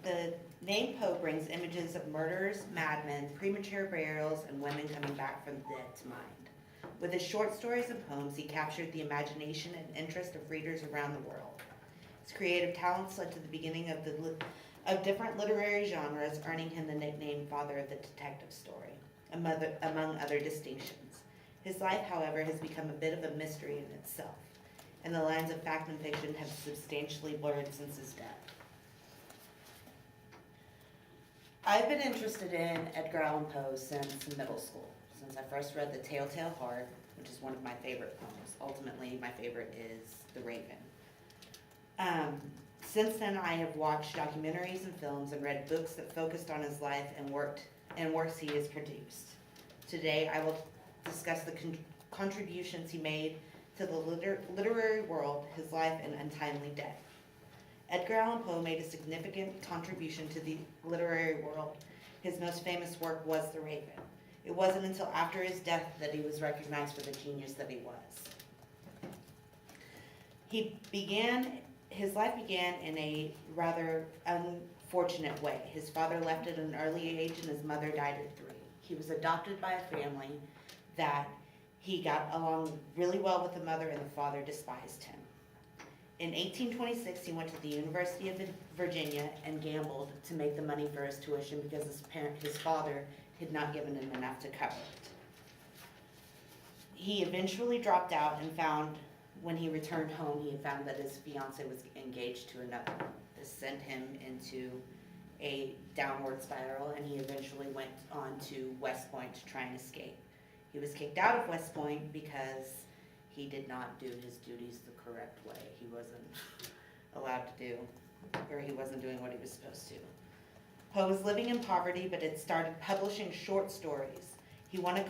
The name Poe brings images of murderers, madmen, premature burials, and women coming back from the dead to mind. With his short stories and poems, he captured the imagination and interest of readers around the world. His creative talents led to the beginning of different literary genres, earning him the nickname Father of the Detective Story, among other distinctions. His life, however, has become a bit of a mystery in itself, and the lines of fact and fiction have substantially blurred since his death. I've been interested in Edgar Allan Poe since middle school, since I first read The Telltale Heart, which is one of my favorite poems. Ultimately, my favorite is The Raven. Since then, I have watched documentaries and films and read books that focused on his life and works he has produced. Today, I will discuss the contributions he made to the literary world, his life, and untimely death. Edgar Allan Poe made a significant contribution to the literary world. His most famous work was The Raven. It wasn't until after his death that he was recognized for the genius that he was. His life began in a rather unfortunate way. His father left at an early age and his mother died at 3. He was adopted by a family that he got along really well with the mother, and the father despised him. In 1826, he went to the University of Virginia and gambled to make the money for his tuition because his father had not given him enough to cover it. He eventually dropped out and when he returned home, he had found that his fiancée was engaged to another. This sent him into a downward spiral, and he eventually went on to West Point to try and escape. He was kicked out of West Point because he did not do his duties the correct way. He wasn't allowed to do, or he wasn't doing what he was supposed to. Poe was living in poverty, but had started publishing short stories. He won a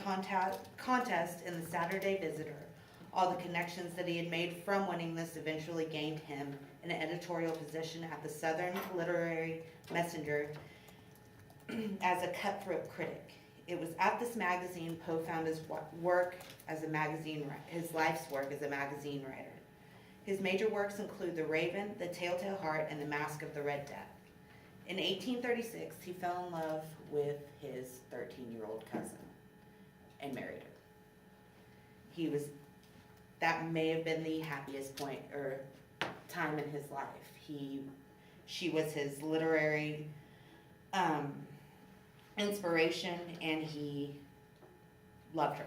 contest in the Saturday Visitor. All the connections that he had made from winning this eventually gained him an editorial position at the Southern Literary Messenger as a cutthroat critic. It was at this magazine Poe found his life's work as a magazine writer. His major works include The Raven, The Telltale Heart, and The Mask of the Red Death. In 1836, he fell in love with his 13-year-old cousin and married her. That may have been the happiest point or time in his life. She was his literary inspiration, and he loved her.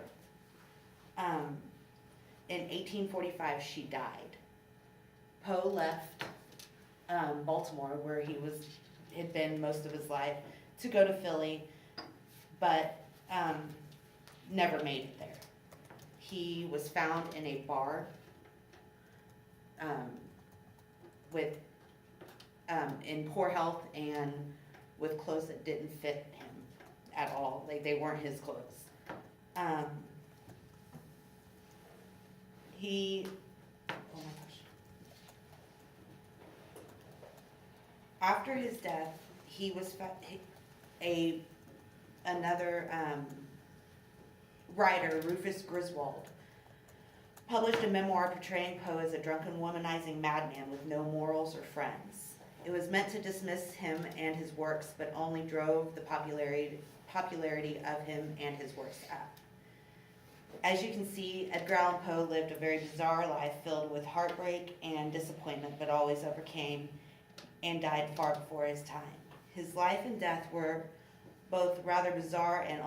In 1845, she died. Poe left Baltimore, where he had been most of his life, to go to Philly, but never made it there. He was found in a bar in poor health and with clothes that didn't fit him at all. Like, they weren't his clothes. Oh my gosh. After his death, another writer, Rufus Griswold, published a memoir portraying Poe as a drunken, womanizing madman with no morals or friends. It was meant to dismiss him and his works, but only drove the popularity of him and his works up. As you can see, Edgar Allan Poe lived a very bizarre life filled with heartbreak and disappointment, but always overcame, and died far before his time. His life and death were both rather bizarre, and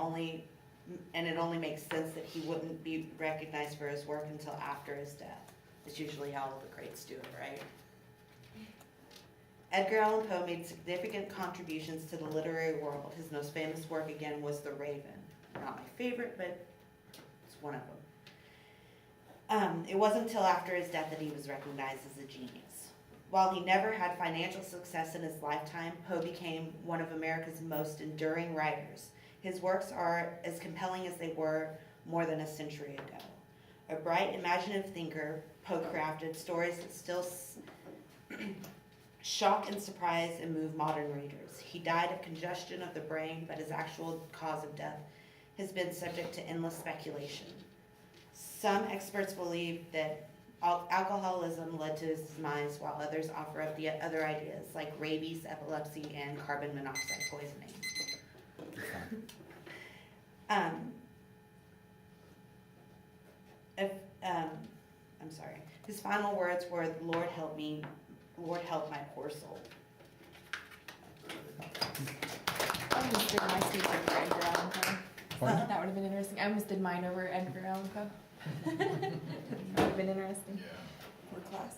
it only makes sense that he wouldn't be recognized for his work until after his death. That's usually how all the greats do it, right? Edgar Allan Poe made significant contributions to the literary world. His most famous work, again, was The Raven. Not my favorite, but it's one of them. It wasn't until after his death that he was recognized as a genius. While he never had financial success in his lifetime, Poe became one of America's most enduring writers. His works are as compelling as they were more than a century ago. A bright, imaginative thinker, Poe crafted stories that still shock and surprise and move modern readers. He died of congestion of the brain, but his actual cause of death has been subject to endless speculation. Some experts believe that Alcoholism led to his demise, while others offer up the other ideas like rabies, epilepsy, and carbon monoxide poisoning. If, I'm sorry. His final words were, "Lord help me, Lord help my poor soul." I almost did my speech over Edgar Allan Poe. Pardon? That would have been interesting. I almost did mine over Edgar Allan Poe. That would have been interesting. For class.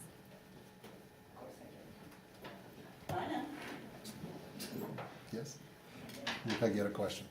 I know. Yes? Peggy had a question.